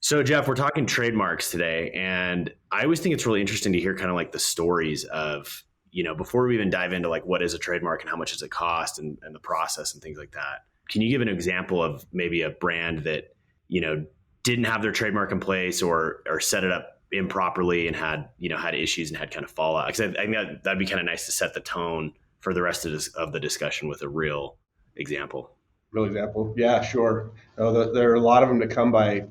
So Jeff, we're talking trademarks today, and I always think it's really interesting to hear kind of like the stories of, before we even dive into like what is a trademark and how much does it cost and the process and things like that. Can you give an example of maybe a brand that, you know, didn't have their trademark in place or set it up improperly and had issues and had kind of fallout? Because I think that'd be kind of nice to set the tone for the rest of the discussion with a real example. Real example. Yeah, sure. No, there are a lot of them to come by.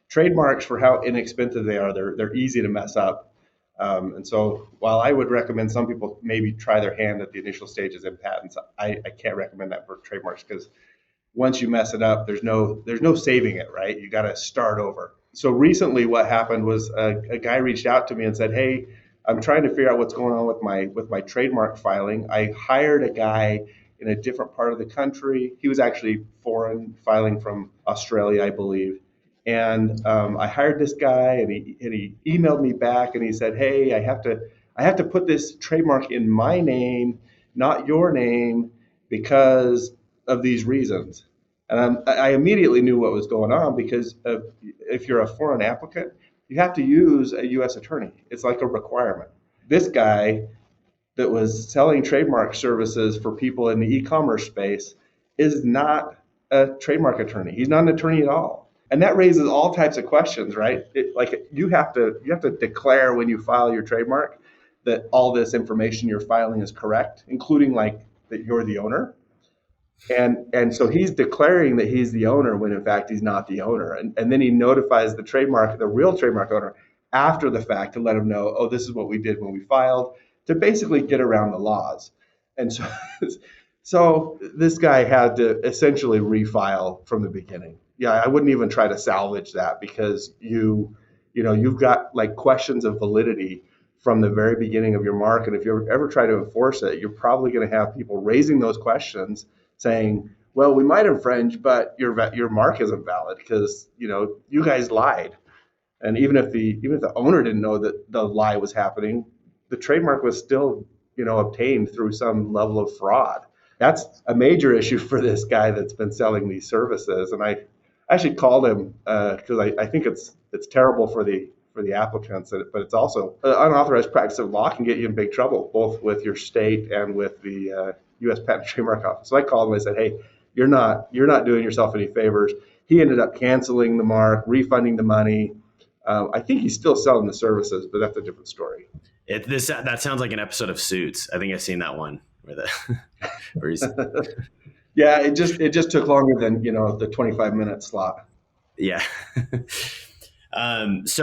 Trademarks, for how inexpensive they are, they're easy to mess up. And so while I would recommend some people maybe try their hand at the initial stages in patents, I can't recommend that for trademarks because once you mess it up, there's no saving it, right? You got to start over. So recently, what happened was a guy reached out to me and said, "Hey, I'm trying to figure out what's going on with my trademark filing. I hired a guy in a different part of the country. He was actually foreign, filing from Australia, I believe. And I hired this guy, and he emailed me back, and he said, "Hey, I have to put this trademark in my name, not your name, because of these reasons." And I immediately knew what was going on because if you're a foreign applicant, you have to use a U.S. attorney. It's like a requirement. This guy that was selling trademark services for people in the e-commerce space is not a trademark attorney. He's not an attorney at all. And that raises all types of questions, right? Like you have to declare when you file your trademark that all this information you're filing is correct, including like that you're the owner. And so he's declaring that he's the owner when in fact he's not the owner. And then he notifies the real trademark owner after the fact to let him know, oh, this is what we did when we filed, to basically get around the laws. And so, so this guy had to essentially refile from the beginning. Yeah, I wouldn't even try to salvage that because you've got like questions of validity from the very beginning of your mark. And if you ever try to enforce it, you're probably going to have people raising those questions saying, well, we might infringe, but your mark isn't valid because, you guys lied. And even if the owner didn't know that the lie was happening, the trademark was still, obtained through some level of fraud. That's a major issue for this guy that's been selling these services. And I actually called him because I think it's terrible for the applicants, but it's also unauthorized practice of law can get you in big trouble, both with your state and with the U.S. Patent and Trademark Office. So I called him and I said, "Hey, you're not doing yourself any favors." He ended up canceling the mark, refunding the money. I think he's still selling the services, but that's a different story. That sounds like an episode of Suits. I think I've seen that one where he's yeah, it just took longer than the 25-minute slot. Yeah. That's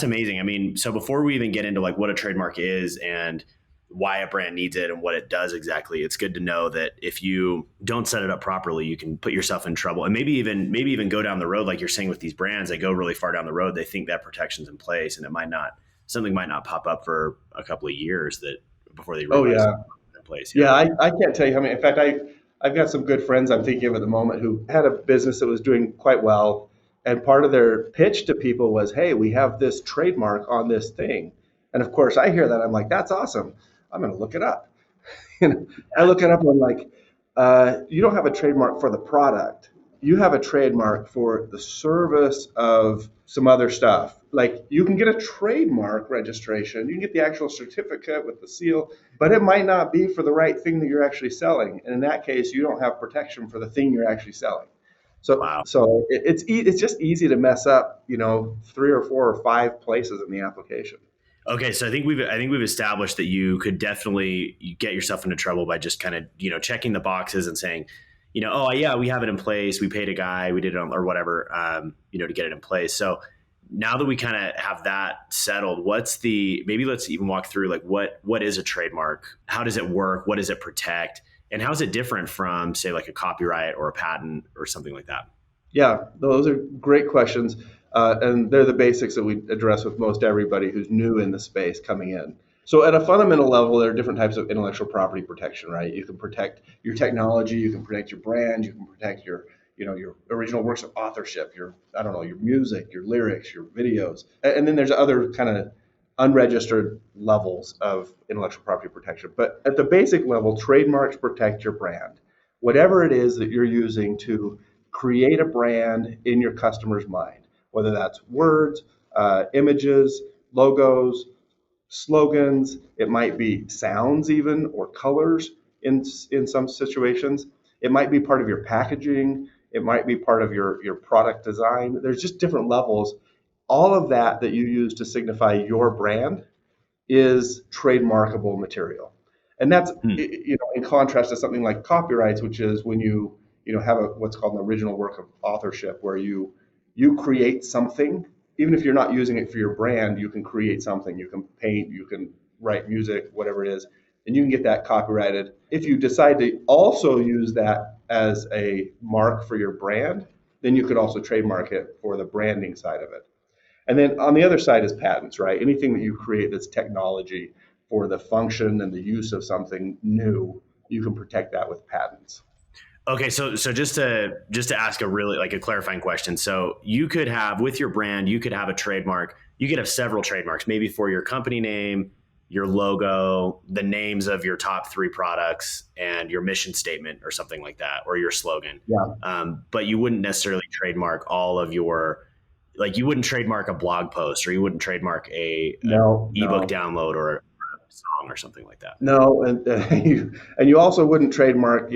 amazing. I mean, so before we even get into like what a trademark is and why a brand needs it and what it does exactly, it's good to know that if you don't set it up properly, you can put yourself in trouble. And maybe even go down the road, like you're saying with these brands, they go really far down the road. They think that protection's in place, and something might not pop up for a couple of years before they realize it's in place. Yeah, I can't tell you how many. In fact, I've got some good friends I'm thinking of at the moment who had a business that was doing quite well. And part of their pitch to people was, "Hey, we have this trademark on this thing." And of course, I hear that. I'm like, "That's awesome. I'm going to look it up." I look it up and I'm like, "You don't have a trademark for the product. You have a trademark for the service of some other stuff. Like you can get a trademark registration. You can get the actual certificate with the seal, but it might not be for the right thing that you're actually selling. And in that case, you don't have protection for the thing you're actually selling." So, Wow. so it's just easy to mess up, 3 or 4 or 5 places in the application. Okay, so I think we've established that you could definitely get yourself into trouble by just kind of checking the boxes and saying, oh yeah, we have it in place. We paid a guy, we did it or whatever, to get it in place. So now that we kind of have that settled, maybe let's even walk through like what is a trademark? How does it work? What does it protect? And how is it different from, say, like a copyright or a patent or something like that? Yeah, those are great questions. And they're the basics that we address with most everybody who's new in the space coming in. So at a fundamental level, there are different types of intellectual property protection, right? You can protect your technology, you can protect your brand, you can protect your original works of authorship, your music, your lyrics, your videos. And then there's other kind of unregistered levels of intellectual property protection. But at the basic level, trademarks protect your brand. Whatever it is that you're using to create a brand in your customer's mind, whether that's words, images, logos, slogans. It might be sounds even, or colors in some situations. It might be part of your packaging. It might be part of your product design. There's just different levels. All of that you use to signify your brand is trademarkable material. And that's, in contrast to something like copyrights, which is when you have what's called an original work of authorship, where you create something. Even if you're not using it for your brand, you can create something. You can paint, you can write music, whatever it is, and you can get that copyrighted. If you decide to also use that as a mark for your brand, then you could also trademark it for the branding side of it. And then on the other side is patents, right? Anything that you create that's technology for the function and the use of something new, you can protect that with patents. Okay, so just to ask a really like a clarifying question. So you could have, with your brand, you could have a trademark. You could have several trademarks, maybe for your company name, your logo, the names of your top 3 products, and your mission statement or something like that, or your slogan. Yeah. But you wouldn't necessarily trademark all of your, like you wouldn't trademark a blog post, or you wouldn't trademark a ebook download or a song or something like that. No, and you also wouldn't trademark,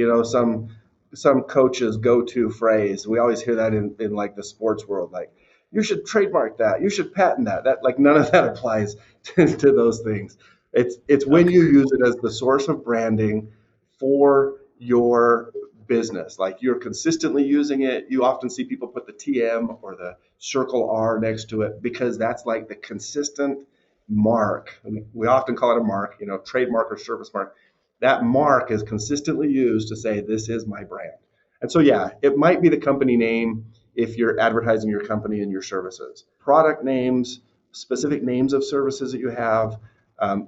some coach's go-to phrase. We always hear that in like the sports world, like you should trademark that, you should patent that. That, like, none of that applies to those things. It's when you use it as the source of branding for your business. Like, you're consistently using it. You often see people put the TM or the circle R next to it because that's like the consistent mark. We often call it a mark, trademark or service mark. That mark is consistently used to say, this is my brand. And so, yeah, it might be the company name if you're advertising your company and your services. Product names, specific names of services that you have,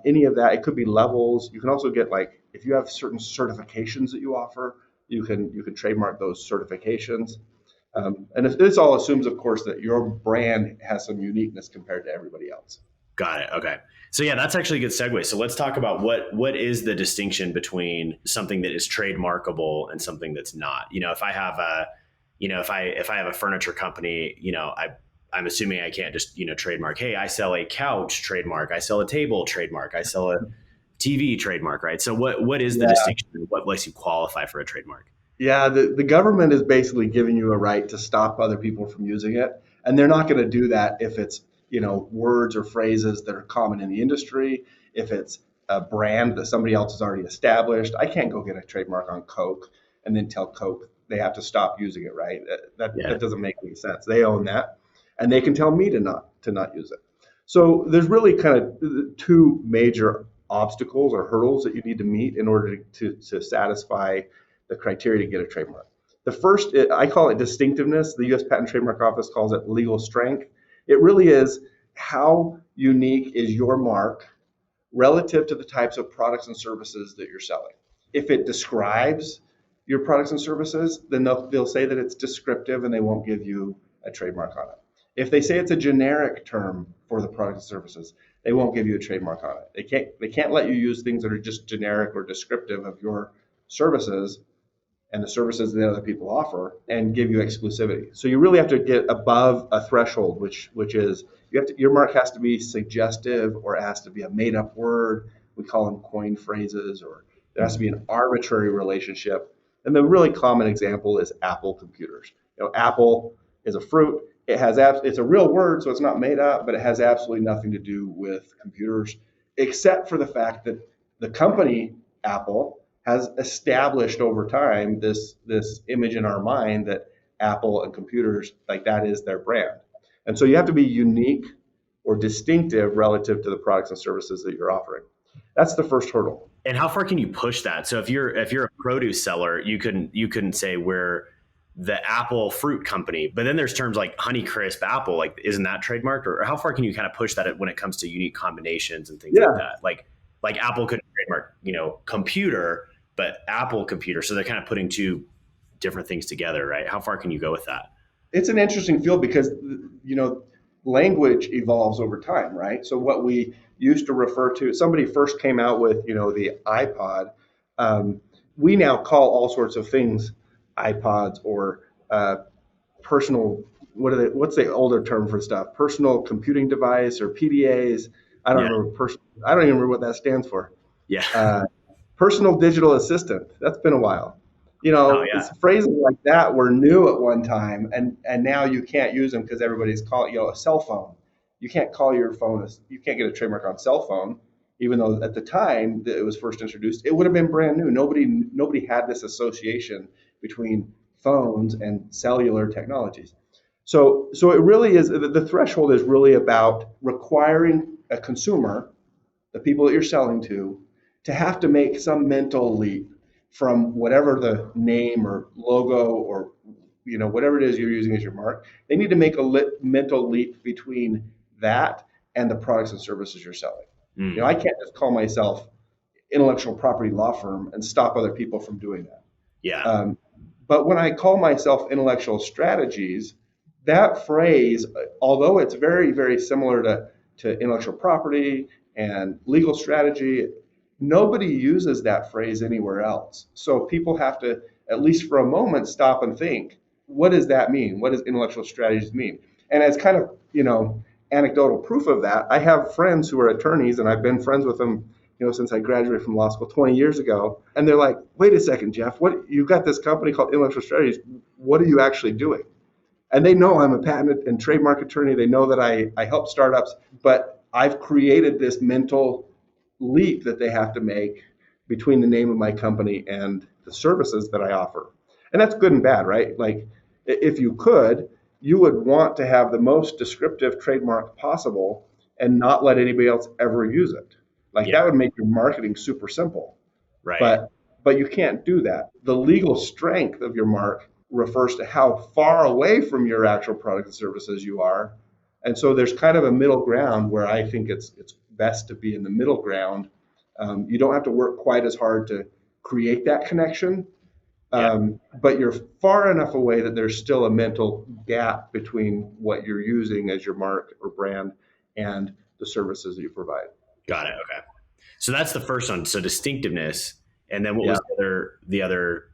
any of that. It could be levels. You can also get, like, if you have certain certifications that you offer, you can trademark those certifications. And this all assumes, of course, that your brand has some uniqueness compared to everybody else. Got it. Okay. So yeah, that's actually a good segue. So let's talk about what is the distinction between something that is trademarkable and something that's not. If I have a furniture company, I'm assuming I can't just, trademark, hey, I sell a couch, trademark, I sell a table, trademark, I sell a TV, trademark, right? So what is the distinction? What lets you qualify for a trademark? Yeah, the government is basically giving you a right to stop other people from using it. And they're not going to do that if it's, words or phrases that are common in the industry. If it's a brand that somebody else has already established, I can't go get a trademark on Coke and then tell Coke they have to stop using it, right? That doesn't make any sense. They own that, and they can tell me to not use it. So there's really kind of 2 major obstacles or hurdles that you need to meet in order to satisfy the criteria to get a trademark. The first, I call it distinctiveness. The U.S. Patent and Trademark Office calls it legal strength. It really is, how unique is your mark relative to the types of products and services that you're selling. If it describes your products and services, then they'll say that it's descriptive and they won't give you a trademark on it. If they say it's a generic term for the products and services, they won't give you a trademark on it. They can't let you use things that are just generic or descriptive of your services and the services that other people offer and give you exclusivity. So you really have to get above a threshold, which is your mark has to be suggestive, or it has to be a made up word. We call them coined phrases, or there has to be an arbitrary relationship. And the really common example is Apple computers. Apple is a fruit. It's a real word, so it's not made up, but it has absolutely nothing to do with computers, except for the fact that the company Apple has established over time this image in our mind that Apple and computers, like, that is their brand. And so you have to be unique or distinctive relative to the products and services that you're offering. That's the first hurdle. And how far can you push that? So if you're a produce seller, you couldn't say we're the Apple fruit company, but then there's terms like Honeycrisp Apple, like, isn't that trademarked? Or how far can you kind of push that when it comes to unique combinations and things like that? Like Apple couldn't trademark, computer, but Apple computer. So they're kind of putting 2 different things together, right? How far can you go with that? It's an interesting field because, language evolves over time, right? So what we used to refer to, somebody first came out with, the iPod. We now call all sorts of things iPods or uh, personal, what's the older term for stuff? Personal computing device or PDAs. Yeah. I don't even remember what that stands for. Yeah. Uh, Personal digital assistant. That's been a while. Oh yeah. It's phrases like that were new at one time, and now you can't use them because everybody's calling, a cell phone. You can't call your phone. You can't get a trademark on cell phone, even though at the time that it was first introduced, it would have been brand new. Nobody had this association between phones and cellular technologies. So it really is, the threshold is really about requiring a consumer, the people that you're selling to have to make some mental leap from whatever the name or logo or whatever it is you're using as your mark. They need to make a mental leap between that and the products and services you're selling. Mm. I can't just call myself intellectual property law firm and stop other people from doing that. Yeah. But when I call myself intellectual strategies, that phrase, although it's very, very similar to intellectual property and legal strategy, nobody uses that phrase anywhere else. So people have to, at least for a moment, stop and think, what does that mean? What does intellectual strategies mean? And as kind of, anecdotal proof of that, I have friends who are attorneys, and I've been friends with them since I graduated from law school 20 years ago. And they're like, wait a second, Jeff, you've got this company called Intellectual Strategies. What are you actually doing? And they know I'm a patent and trademark attorney. They know that I help startups, but I've created this mental leap that they have to make between the name of my company and the services that I offer. And that's good and bad, right? Like, if you could, you would want to have the most descriptive trademark possible and not let anybody else ever use it. Like, Yeah. that would make your marketing super simple. Right. But you can't do that. The legal strength of your mark refers to how far away from your actual product and services you are. And so there's kind of a middle ground where I think it's best to be in the middle ground. You don't have to work quite as hard to create that connection, Yeah. but you're far enough away that there's still a mental gap between what you're using as your mark or brand and the services that you provide. Got it. Okay. So that's the first one. So distinctiveness, and then what Yeah. was the other?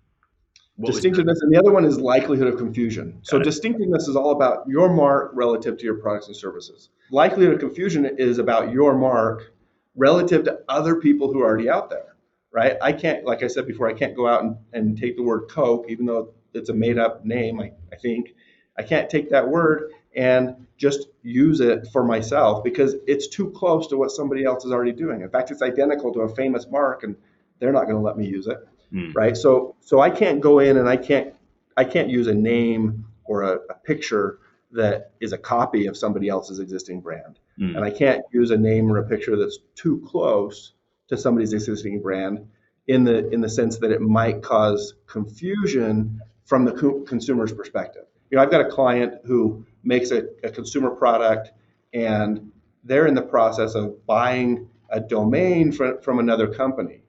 What was Distinctiveness, and the other one is likelihood of confusion. So Got it. distinctiveness is all about your mark relative to your products and services. Likelihood of confusion is about your mark relative to other people who are already out there, right? I can't, like I said before, I can't go out and take the word Coke, even though it's a made up name, I think. I can't take that word and just use it for myself because it's too close to what somebody else is already doing. In fact, it's identical to a famous mark and they're not going to let me use it. Mm. Right. So I can't go in and I can't use a name or a picture that is a copy of somebody else's existing brand. Mm. And I can't use a name or a picture that's too close to somebody's existing brand in the sense that it might cause confusion from the consumer's perspective. I've got a client who makes a consumer product and they're in the process of buying a domain from another company.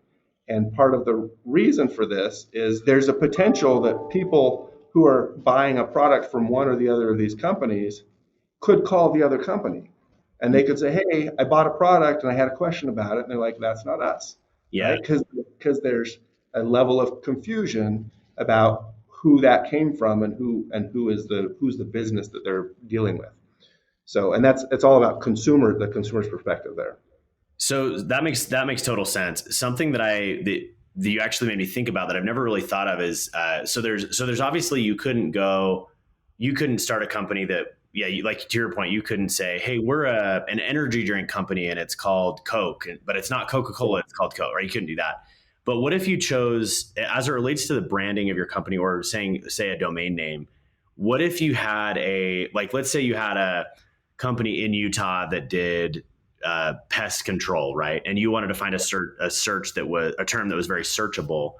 And part of the reason for this is there's a potential that people who are buying a product from one or the other of these companies could call the other company. And they could say, hey, I bought a product and I had a question about it. And they're like, that's not us. Yeah. Right? Because there's a level of confusion about who that came from and who's the business that they're dealing with. So, and it's all about the consumer's perspective there. So that makes total sense. Something that you actually made me think about that I've never really thought of is so there's obviously you couldn't start a company that like to your point, you couldn't say, hey, we're an energy drink company and it's called Coke, but it's not Coca-Cola, it's called Coke, right? You couldn't do that. But what if you chose, as it relates to the branding of your company or say a domain name, what if you had let's say you had a company in Utah that did pest control, right? And you wanted to find a search that was a term that was very searchable.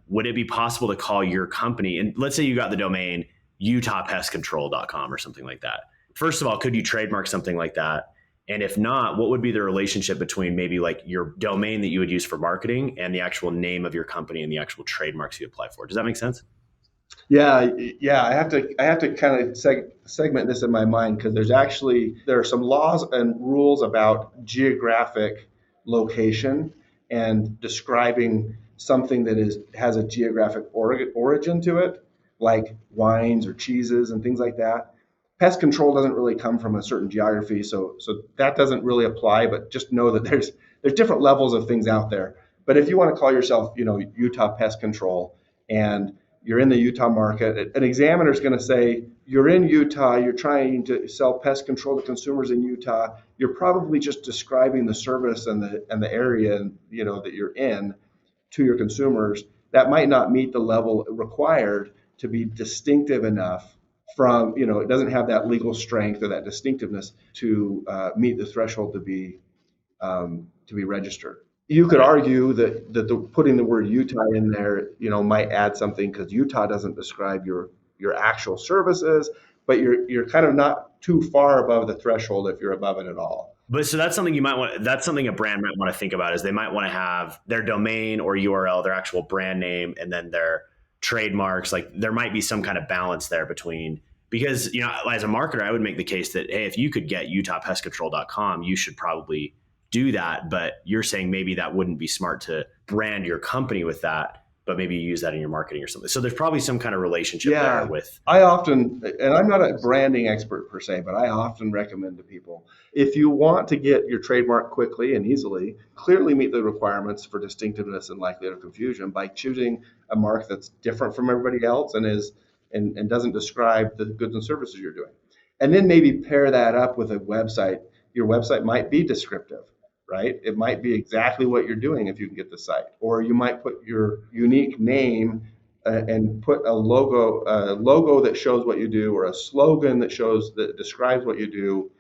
Would it be possible to call your company? And let's say you got the domain utahpestcontrol.com or something like that. First of all, could you trademark something like that? And if not, what would be the relationship between maybe like your domain that you would use for marketing and the actual name of your company and the actual trademarks you apply for? Does that make sense? Yeah. I have to kind of segment this in my mind because there are some laws and rules about geographic location and describing something that has a geographic origin to it. like wines or cheeses and things like that. Pest control doesn't really come from a certain geography, so that doesn't really apply. But just know that there's different levels of things out there. But if you want to call yourself, Utah Pest Control, and you're in the Utah market, an examiner is going to say you're in Utah, you're trying to sell pest control to consumers in Utah. You're probably just describing the service and the area that you're in to your consumers. That might not meet the level required to be distinctive enough from, it doesn't have that legal strength or that distinctiveness to meet the threshold to be registered. You could Right. argue that putting the word Utah in there, might add something because Utah doesn't describe your actual services, but you're kind of not too far above the threshold if you're above it at all. But so that's something that's something a brand might want to think about is they might want to have their domain or URL, their actual brand name, and then their trademarks. Like there might be some kind of balance there between, because, as a marketer, I would make the case that, hey, if you could get utahpestcontrol.com, you should probably do that. But you're saying maybe that wouldn't be smart to brand your company with that, but maybe you use that in your marketing or something. So there's probably some kind of relationship there with. I often, and I'm not a branding expert per se, but I often recommend to people, if you want to get your trademark quickly and easily, clearly meet the requirements for distinctiveness and likelihood of confusion by choosing a mark that's different from everybody else and doesn't describe the goods and services you're doing. And then maybe pair that up with a website. Your website might be descriptive, right? It might be exactly what you're doing if you can get the site, or you might put your unique name and put a logo that shows what you do, or a slogan that describes what you do.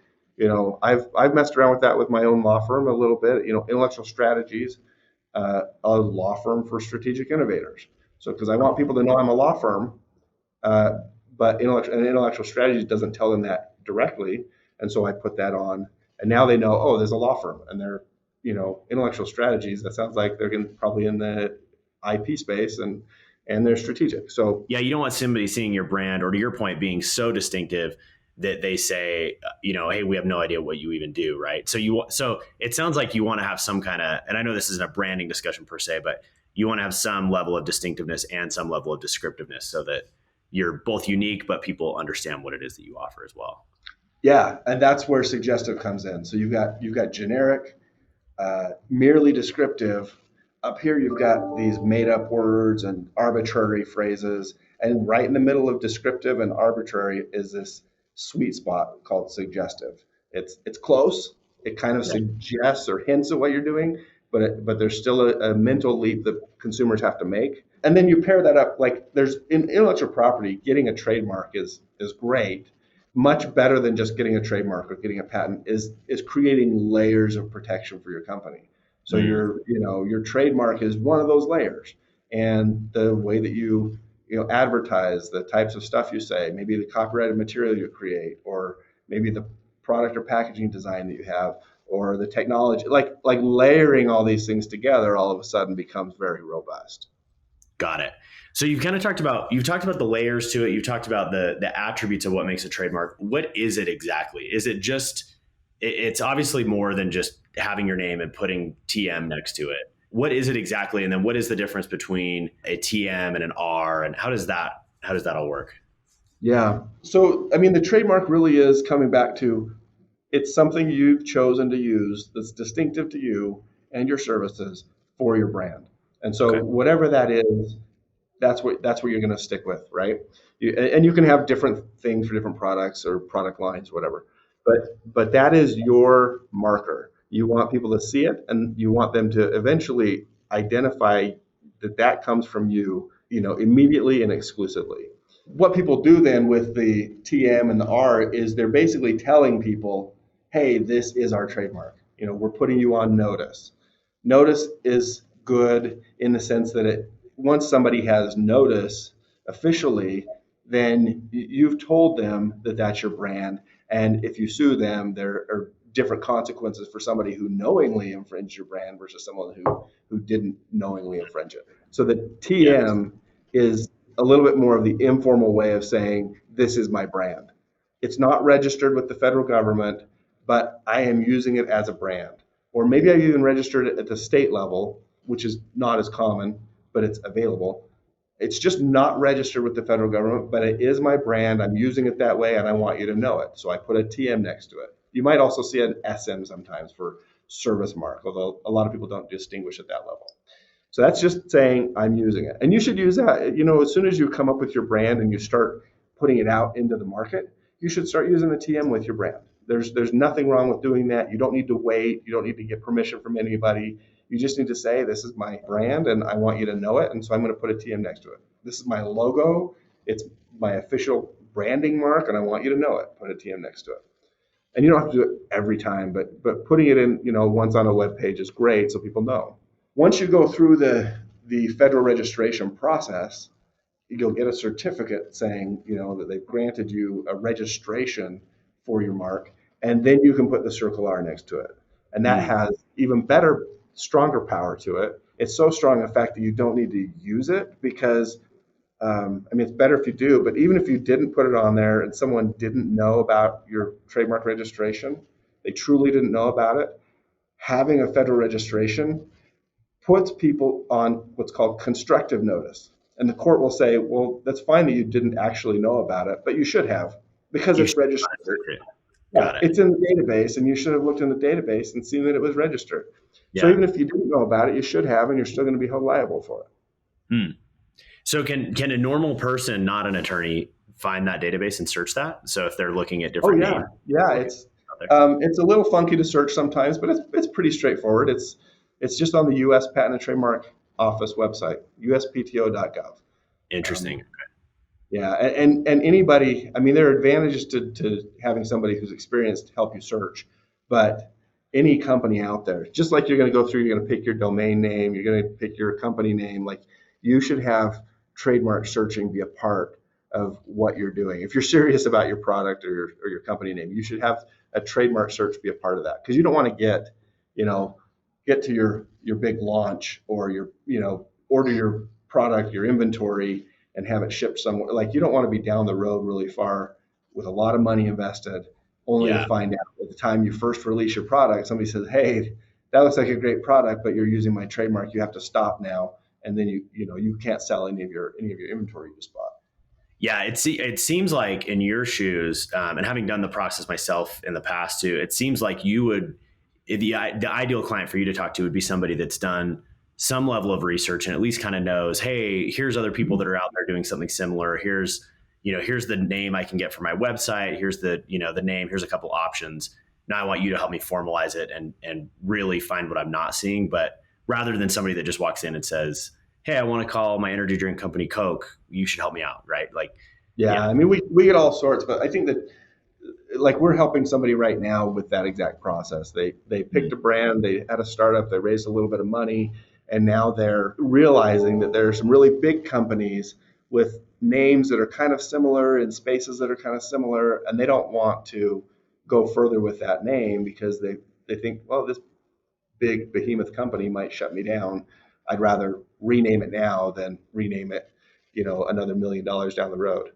I've messed around with that with my own law firm a little bit. Intellectual Strategies, a law firm for strategic innovators. So because I want people to know I'm a law firm, but intellectual Strategies doesn't tell them that directly, and so I put that on. And now they know, oh, there's a law firm, and they're, Intellectual Strategies. That sounds like they're probably in the IP space, and they're strategic. So Yeah, you don't want somebody seeing your brand, or to your point, being so distinctive that they say, hey, we have no idea what you even do, right? So it sounds like you want to have some kind of, and I know this isn't a branding discussion per se, but you want to have some level of distinctiveness and some level of descriptiveness so that you're both unique, but people understand what it is that you offer as well. yeah, and that's where suggestive comes in. So you've got generic, merely descriptive. Up here, you've got these made up words and arbitrary phrases. And right in the middle of descriptive and arbitrary is this sweet spot called suggestive. It's close. It kind of suggests or hints at what you're doing, but there's still a mental leap that consumers have to make. And then you pair that up, like there's in intellectual property, getting a trademark is great. Much better than just getting a trademark or getting a patent is creating layers of protection for your company. So your trademark is one of those layers, and the way that you advertise, the types of stuff you say, maybe the copyrighted material you create, or maybe the product or packaging design that you have, or the technology, like layering all these things together, all of a sudden becomes very robust. Got it. So you've talked about the layers to it. You've talked about the attributes of what makes a trademark. What is it exactly? Is it just, it's obviously more than just having your name and putting TM next to it. What is it exactly? And then what is the difference between a TM and an R, and how does that all work? Yeah. So, I mean, the trademark really is coming back to, it's something you've chosen to use that's distinctive to you and your services for your brand. And so Okay. whatever that is, that's what you're going to stick with, right? And you can have different things for different products or product lines, whatever. But that is your marker. You want people to see it, and you want them to eventually identify that comes from you, immediately and exclusively. What people do then with the TM and the R is they're basically telling people, hey, this is our trademark. We're putting you on notice. Notice is good in the sense that once somebody has notice officially, then you've told them that that's your brand. And if you sue them, there are different consequences for somebody who knowingly infringed your brand versus someone who didn't knowingly infringe it. So the TM is a little bit more of the informal way of saying, this is my brand. It's not registered with the federal government, but I am using it as a brand. Or maybe I've even registered it at the state level, which is not as common, but it's available. It's just not registered with the federal government, but it is my brand. I'm using it that way, and I want you to know it. So I put a TM next to it. You might also see an SM sometimes for service mark, although a lot of people don't distinguish at that level. So that's just saying I'm using it. And you should use that. As soon as you come up with your brand and you start putting it out into the market, you should start using the TM with your brand. There's nothing wrong with doing that. You don't need to wait. You don't need to get permission from anybody. You just need to say, this is my brand and I want you to know it. And so I'm going to put a TM next to it. This is my logo. It's my official branding mark and I want you to know it. Put a TM next to it. And you don't have to do it every time, but putting it in, once on a web page is great so people know. Once you go through the federal registration process, you'll get a certificate saying, that they've granted you a registration for your mark, and then you can put the Circle R next to it. And that has even better, stronger power to it. It's so strong, in fact, that you don't need to use it because, it's better if you do, but even if you didn't put it on there and someone didn't know about your trademark registration, they truly didn't know about it, having a federal registration puts people on what's called constructive notice. And the court will say, well, that's fine that you didn't actually know about it, but you should have because it's registered. Got it. It's in the database, and you should have looked in the database and seen that it was registered. Yeah. So even if you didn't know about it, you should have, and you're still going to be held liable for it. So can a normal person, not an attorney, find that database and search that? So if they're looking at different names? Yeah, it's a little funky to search sometimes, but it's pretty straightforward. It's just on the U.S. Patent and Trademark Office website, uspto.gov. Interesting. Yeah, and anybody, there are advantages to having somebody who's experienced help you search, but any company out there, just like you're going to go through, you're going to pick your domain name, you're going to pick your company name, like you should have trademark searching be a part of what you're doing. If you're serious about your product or your company name, you should have a trademark search be a part of that because you don't want to get to your big launch or order your product, your inventory, and have it shipped somewhere. Like you don't want to be down the road really far with a lot of money invested, only to find out at the time you first release your product, somebody says, "Hey, that looks like a great product, but you're using my trademark. You have to stop now." And then you can't sell any of your inventory you just bought. Yeah, it seems like in your shoes, and having done the process myself in the past too, it seems like you would the ideal client for you to talk to would be somebody that's done some level of research and at least kind of knows, hey, here's other people that are out there doing something similar. Here's the name I can get for my website. Here's the name. Here's a couple options. Now I want you to help me formalize it and really find what I'm not seeing. But rather than somebody that just walks in and says, hey, I want to call my energy drink company Coke, you should help me out, right? Yeah. We get all sorts, but I think that like we're helping somebody right now with that exact process. They picked a brand, they had a startup, they raised a little bit of money, and now they're realizing that there are some really big companies with names that are kind of similar in spaces that are kind of similar, and they don't want to go further with that name because they think, well, this big behemoth company might shut me down. I'd rather rename it now than rename it, another $1 million down the road.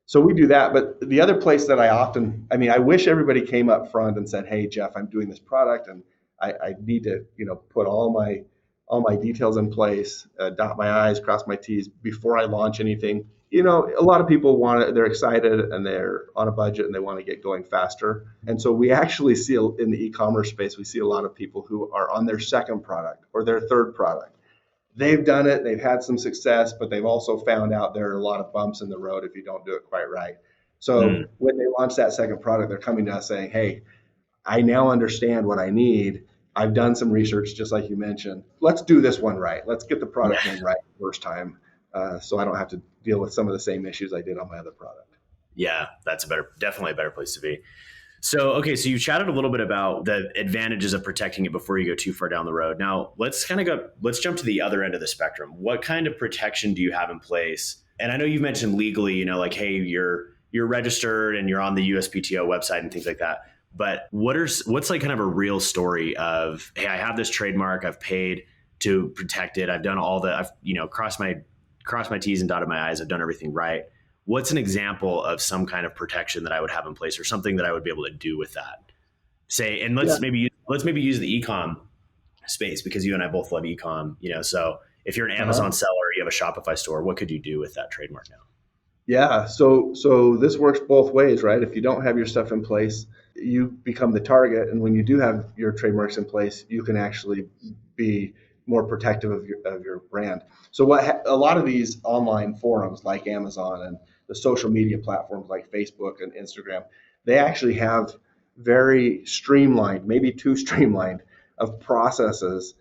So we do that. But the other place that I wish everybody came up front and said, hey, Jeff, I'm doing this product and I need to, put all my details in place, dot my I's, cross my T's before I launch anything. A lot of people they're excited and they're on a budget and they want to get going faster. And so we actually see in the e-commerce space, we see a lot of people who are on their second product or their third product. They've done it, they've had some success, but they've also found out there are a lot of bumps in the road if you don't do it quite right. So when they launch that second product, they're coming to us saying, hey, I now understand what I need. I've done some research, just like you mentioned. Let's do this one right. Let's get the product name right the first time so I don't have to deal with some of the same issues I did on my other product. Yeah, that's definitely a better place to be. So you've chatted a little bit about the advantages of protecting it before you go too far down the road. Now let's jump to the other end of the spectrum. What kind of protection do you have in place? And I know you've mentioned legally, like, hey, you're registered and you're on the USPTO website and things like that. But what's like kind of a real story of, hey, I have this trademark, I've paid to protect it, I've done all I've crossed my T's and dotted my I's, I've done everything right. What's an example of some kind of protection that I would have in place or something that I would be able to do with that? Let's maybe use the e-com space because you and I both love e-com, so if you're an Amazon seller you have a Shopify store. What could you do with that trademark now? Yeah, so this works both ways, right? If you don't have your stuff in place, you become the target, and when you do have your trademarks in place, you can actually be more protective of your brand. So a lot of these online forums like Amazon and the social media platforms like Facebook and Instagram, they actually have very streamlined, maybe too streamlined, of processes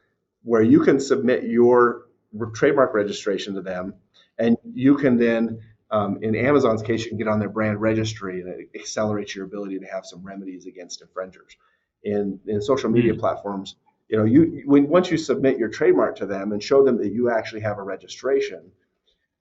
where you can submit your trademark registration to them, and you can then in Amazon's case, you can get on their brand registry, and it accelerates your ability to have some remedies against infringers. In social media Hmm. platforms, once you submit your trademark to them and show them that you actually have a registration,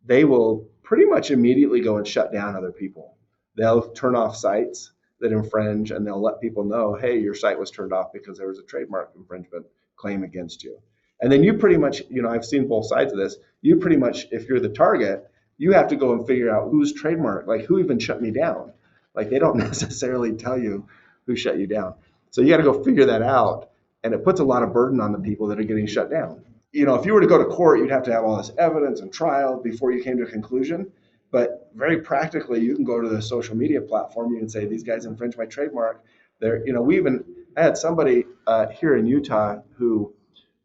they will pretty much immediately go and shut down other people. They'll turn off sites that infringe, and they'll let people know, hey, your site was turned off because there was a trademark infringement claim against you. And then you pretty much, I've seen both sides of this. You pretty much, if you're the target, you have to go and figure out who's trademark, like who even shut me down. Like they don't necessarily tell you who shut you down. So you got to go figure that out. And it puts a lot of burden on the people that are getting shut down. If you were to go to court, you'd have to have all this evidence and trial before you came to a conclusion. But very practically, you can go to the social media platform. You can say, these guys infringe my trademark. I had somebody here in Utah who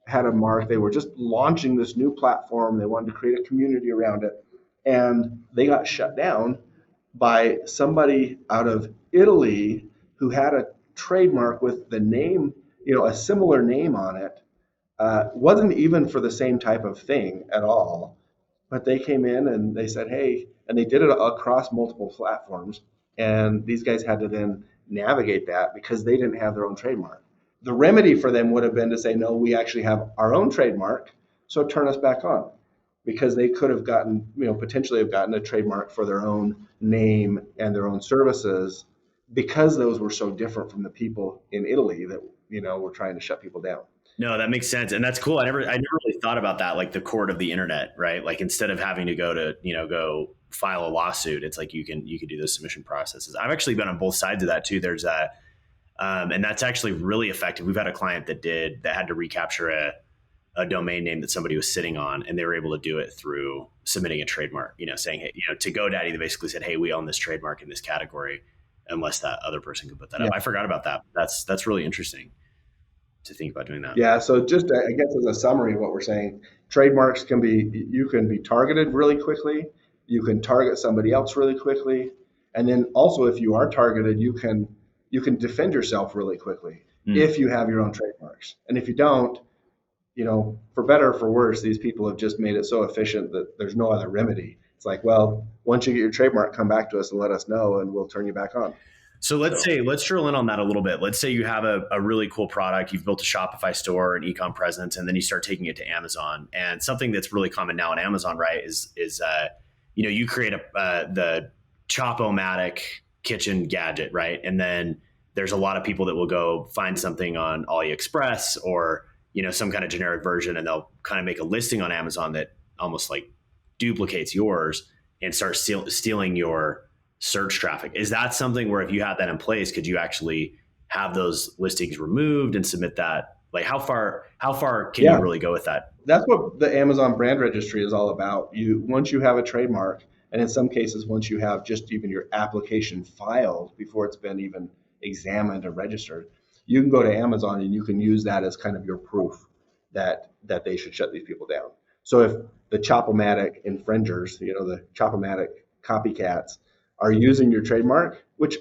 had a mark. They were just launching this new platform. They wanted to create a community around it. And they got shut down by somebody out of Italy who had a trademark with the name, a similar name on it. Wasn't even for the same type of thing at all. But they came in and they said, hey, and they did it across multiple platforms. And these guys had to then navigate that because they didn't have their own trademark. The remedy for them would have been to say, no, we actually have our own trademark, so turn us back on. Because they could have gotten, potentially have gotten a trademark for their own name and their own services because those were so different from the people in Italy that, were trying to shut people down. No, that makes sense. And that's cool. I never really thought about that, like the court of the internet, right? Like instead of having to go file a lawsuit, it's like you can do those submission processes. I've actually been on both sides of that too. There's a, and that's actually really effective. We've had a client that had to recapture a domain name that somebody was sitting on, and they were able to do it through submitting a trademark, saying, hey, to GoDaddy, they basically said, hey, we own this trademark in this category, unless that other person could put that up. Yeah. I forgot about that. That's really interesting to think about doing that. Yeah. So just, I guess as a summary of what we're saying, trademarks you can be targeted really quickly. You can target somebody else really quickly. And then also if you are targeted, you can defend yourself really quickly if you have your own trademarks. And if you don't, for better or for worse, these people have just made it so efficient that there's no other remedy. It's like, well, once you get your trademark, come back to us and let us know, and we'll turn you back on. So let's drill in on that a little bit. Let's say you have a really cool product, you've built a Shopify store, an e-com presence, and then you start taking it to Amazon. And something that's really common now on Amazon, right, is you create the Chop-O-Matic kitchen gadget, right? And then there's a lot of people that will go find something on AliExpress or some kind of generic version, and they'll kind of make a listing on Amazon that almost like duplicates yours and start stealing your search traffic. Is that something where if you had that in place, could you actually have those listings removed and submit that? Like how far can you really go with that? That's what the Amazon brand registry is all about. Once you have a trademark, and in some cases, once you have just even your application filed before it's been even examined or registered, you can go to Amazon and you can use that as kind of your proof that they should shut these people down. So if the Chop-O-Matic infringers, the Chop-O-Matic copycats are using your trademark, which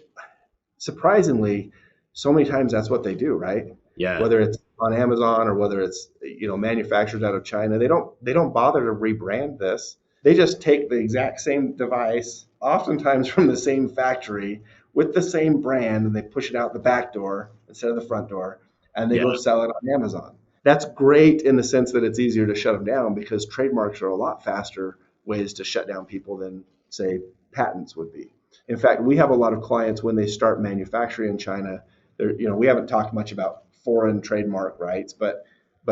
surprisingly, so many times that's what they do, right? Yeah. Whether it's on Amazon or whether it's manufacturers out of China, they don't bother to rebrand this. They just take the exact same device, oftentimes from the same factory, with the same brand, and they push it out the back door instead of the front door, and they go sell it on Amazon. That's great in the sense that it's easier to shut them down because trademarks are a lot faster ways to shut down people than, say, patents would be. In fact, we have a lot of clients when they start manufacturing in China. We haven't talked much about foreign trademark rights, but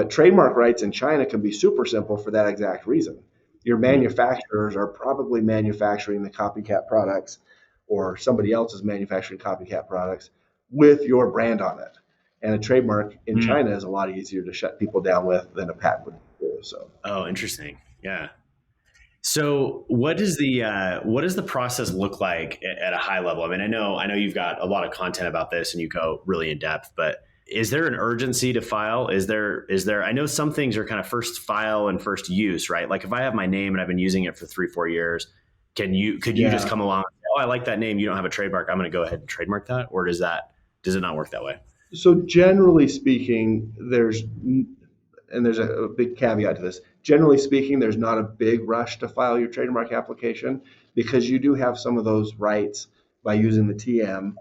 trademark rights in China can be super simple for that exact reason. Your manufacturers are probably manufacturing the copycat products, or somebody else is manufacturing copycat products with your brand on it. And a trademark in China is a lot easier to shut people down with than a patent would do. So. Oh, interesting. Yeah. So what does the process look like at a high level? I mean, I know you've got a lot of content about this and you go really in depth, but is there an urgency to file? Is there I know some things are kind of first file and first use, right? Like if I have my name and I've been using it for 3-4 years, could you just Yeah. come along and say, oh, I like that name, you don't have a trademark, I'm going to go ahead and trademark that? Or does it not work that way? So generally speaking, there's a big caveat to this. Generally speaking, there's not a big rush to file your trademark application because you do have some of those rights by using the TM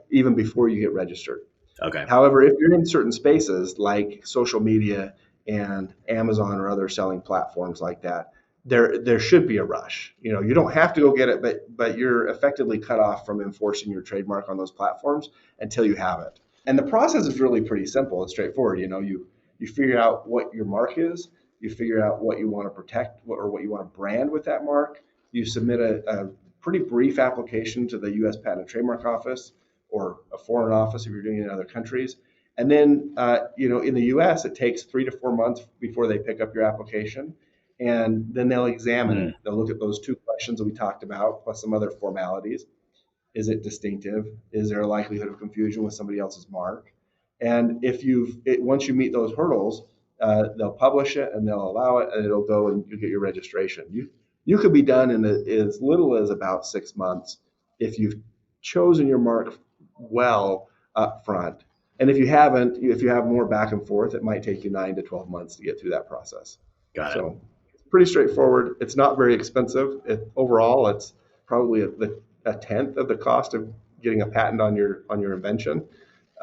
even before you get registered. Okay. However, if you're in certain spaces like social media and Amazon or other selling platforms like that, there should be a rush. You don't have to go get it, but you're effectively cut off from enforcing your trademark on those platforms until you have it. And the process is really pretty simple and straightforward. You figure out what your mark is, you figure out what you want to protect or what you want to brand with that mark. You submit a pretty brief application to the U.S. Patent and Trademark Office or a foreign office if you're doing it in other countries. And then, in the U.S., it takes 3 to 4 months before they pick up your application, and then they'll examine Hmm. it. They'll look at those two questions that we talked about, plus some other formalities. Is it distinctive? Is there a likelihood of confusion with somebody else's mark? And once you meet those hurdles, they'll publish it and they'll allow it, and it'll go and you get your registration. You could be done in as little as about 6 months if you've chosen your mark well up front. And if you haven't, if you have more back and forth, it might take you 9 to 12 months to get through that process. Got it. So it's pretty straightforward. It's not very expensive. Overall, it's probably a tenth of the cost of getting a patent on your invention.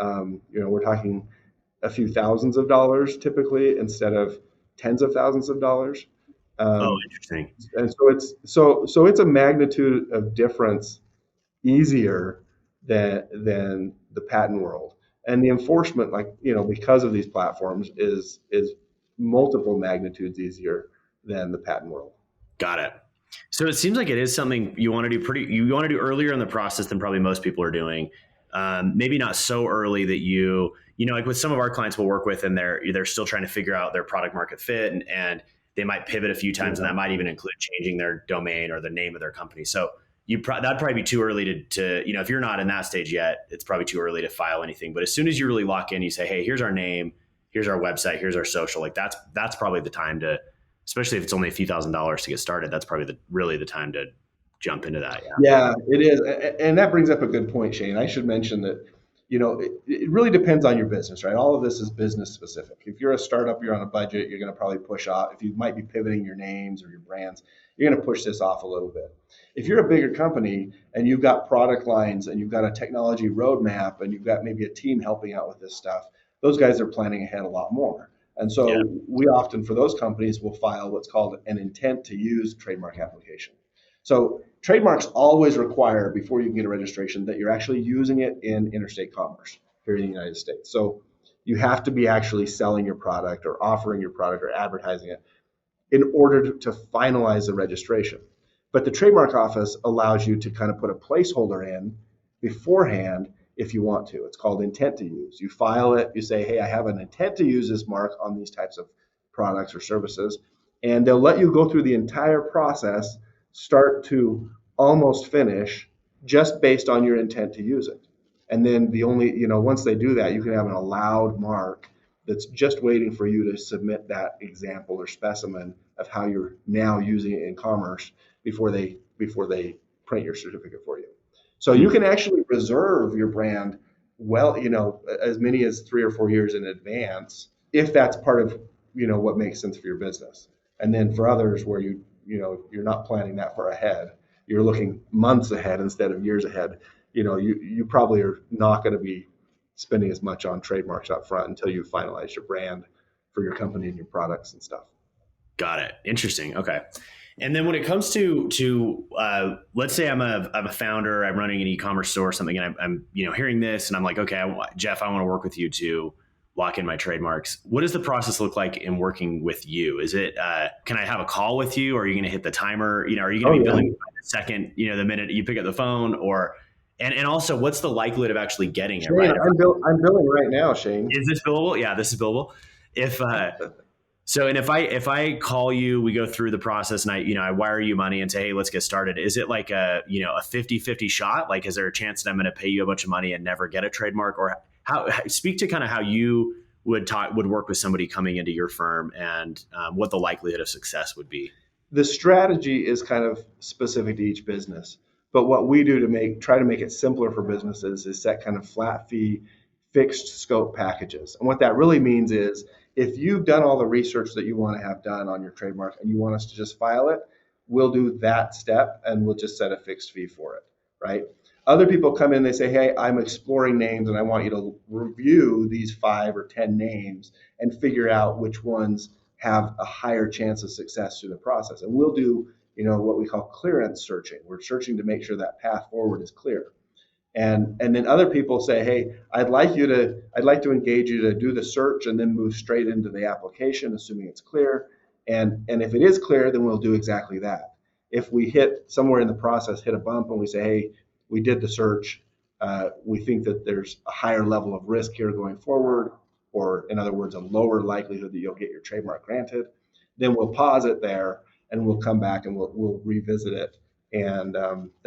We're talking a few thousands of dollars typically instead of tens of thousands of dollars. Oh, Um, interesting. and so it's a magnitude of difference easier than the patent world. And the enforcement, because of these platforms, is multiple magnitudes easier than the patent world. Got it. So it seems like it is something you want to do earlier in the process than probably most people are doing. Maybe not so early that like with some of our clients we'll work with and they're still trying to figure out their product market fit and they might pivot a few times and Yeah. that might even include changing their domain or the name of their company. So that'd probably be too early to if you're not in that stage yet, it's probably too early to file anything. But as soon as you really lock in, you say, hey, here's our name, here's our website, here's our social. Like that's probably the time to, especially if it's only a few $1,000s to get started. That's probably really the time to jump into that. Yeah. Yeah, it is. And that brings up a good point, Shane. I should mention that, it really depends on your business, right? All of this is business specific. If you're a startup, you're on a budget, you're going to probably push off. If you might be pivoting your names or your brands, you're going to push this off a little bit. If you're a bigger company and you've got product lines and you've got a technology roadmap and you've got maybe a team helping out with this stuff, those guys are planning ahead a lot more. And Yeah. so we often, for those companies, will file what's called an intent to use trademark application. So trademarks always require, before you can get a registration, that you're actually using it in interstate commerce here in the United States. So you have to be actually selling your product or offering your product or advertising it in order to finalize the registration. But the trademark office allows you to kind of put a placeholder in beforehand if you want to. It's called intent to use. You file it, you say, hey, I have an intent to use this mark on these types of products or services. And they'll let you go through the entire process, start to almost finish, just based on your intent to use it. And then once they do that, you can have an allowed mark that's just waiting for you to submit that example or specimen of how you're now using it in commerce before they print your certificate for you. So you can actually reserve your brand well, as many as 3 or 4 years in advance, if that's part of, what makes sense for your business. And then for others where you're not planning that far ahead, you're looking months ahead instead of years ahead, you probably are not going to be spending as much on trademarks up front until you finalize your brand for your company and your products and stuff. Got it. Interesting. Okay. And then when it comes to let's say I'm a founder, I'm running an e-commerce store or something, and I'm hearing this, and I'm like, okay, Jeff, I want to work with you to lock in my trademarks. What does the process look like in working with you? Is it can I have a call with you, or are you going to hit the timer? Are you going to be billing by the second, the minute you pick up the phone, or and also what's the likelihood of actually getting it Shane, right? I'm billing right now, Shane. Is this billable? Yeah, this is billable. If So, and if I call you, we go through the process and I wire you money and say, hey, let's get started. Is it like a 50-50 shot? Like, is there a chance that I'm going to pay you a bunch of money and never get a trademark? Or speak to kind of how you would work with somebody coming into your firm and what the likelihood of success would be? The strategy is kind of specific to each business. But what we do to try to make it simpler for businesses is set kind of flat fee, fixed scope packages. And what that really means is if you've done all the research that you want to have done on your trademark and you want us to just file it, we'll do that step and we'll just set a fixed fee for it, right? Other people come in, they say, hey, I'm exploring names and I want you to review these 5 or 10 names and figure out which ones have a higher chance of success through the process. And we'll do, what we call clearance searching. We're searching to make sure that path forward is clear. And then other people say, hey, I'd like to engage you to do the search and then move straight into the application, assuming it's clear. And if it is clear, then we'll do exactly that. If we hit somewhere in the process, hit a bump and we say, hey, we did the search, we think that there's a higher level of risk here going forward, or in other words, a lower likelihood that you'll get your trademark granted, then we'll pause it there and we'll come back and we'll revisit it. And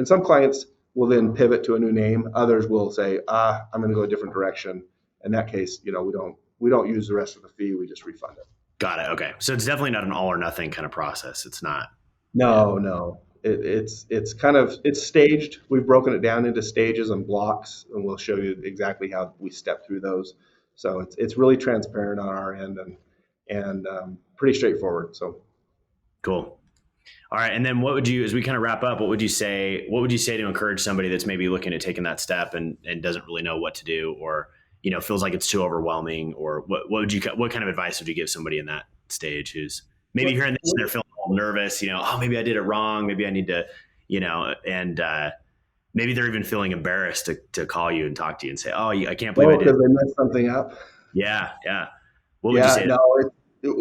some clients will then pivot to a new name. Others will say, I'm going to go a different direction. In that case, we don't use the rest of the fee. We just refund it. Got it. Okay. So it's definitely not an all or nothing kind of process. It's not. No. It's staged. We've broken it down into stages and blocks, and we'll show you exactly how we step through those. So it's really transparent on our end and pretty straightforward. So cool. All right. And then as we kind of wrap up, what would you say to encourage somebody that's maybe looking at taking that step and doesn't really know what to do, or, feels like it's too overwhelming, or what kind of advice would you give somebody in that stage who's maybe hearing this and they're feeling a little nervous, maybe I did it wrong. Maybe I need to, and maybe they're even feeling embarrassed to call you and talk to you and say, oh, I can't believe I did. Because they messed something up. Yeah. What would you say?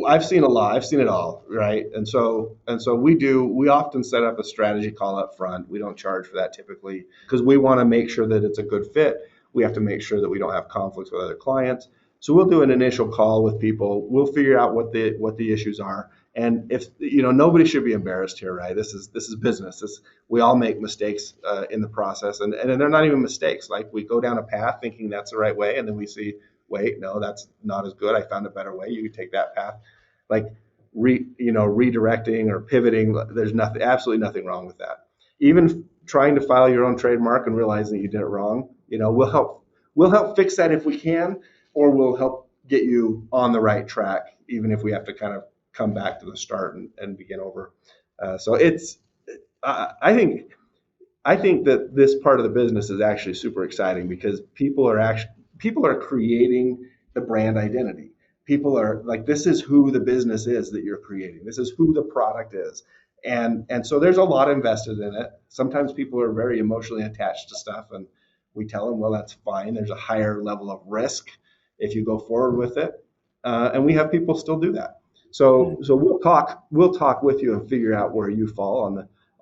I've seen a lot. I've seen it all, right? And so we often set up a strategy call up front. We don't charge for that typically because we want to make sure that it's a good fit. We have to make sure that we don't have conflicts with other clients. So we'll do an initial call with people. We'll figure out what the issues are. And if nobody should be embarrassed here, right? This is business. We all make mistakes in the process, and they're not even mistakes. Like we go down a path thinking that's the right way, and then we see, wait, no, that's not as good. I found a better way. You can take that path. Like redirecting or pivoting. There's absolutely nothing wrong with that. Even trying to file your own trademark and realizing that you did it wrong, we'll help fix that if we can, or we'll help get you on the right track, even if we have to kind of come back to the start and begin over. So I think that this part of the business is actually super exciting because people are creating the brand identity. People are like, this is who the business is that you're creating. This is who the product is. And so there's a lot invested in it. Sometimes people are very emotionally attached to stuff, and we tell them, well, that's fine. There's a higher level of risk if you go forward with it. And we have people still do that. So we'll talk with you and figure out where you fall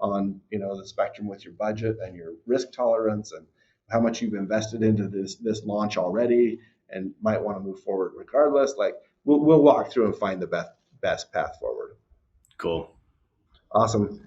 on the spectrum with your budget and your risk tolerance and how much you've invested into this launch already and might want to move forward regardless. Like we'll walk through and find the best path forward. Cool. Awesome.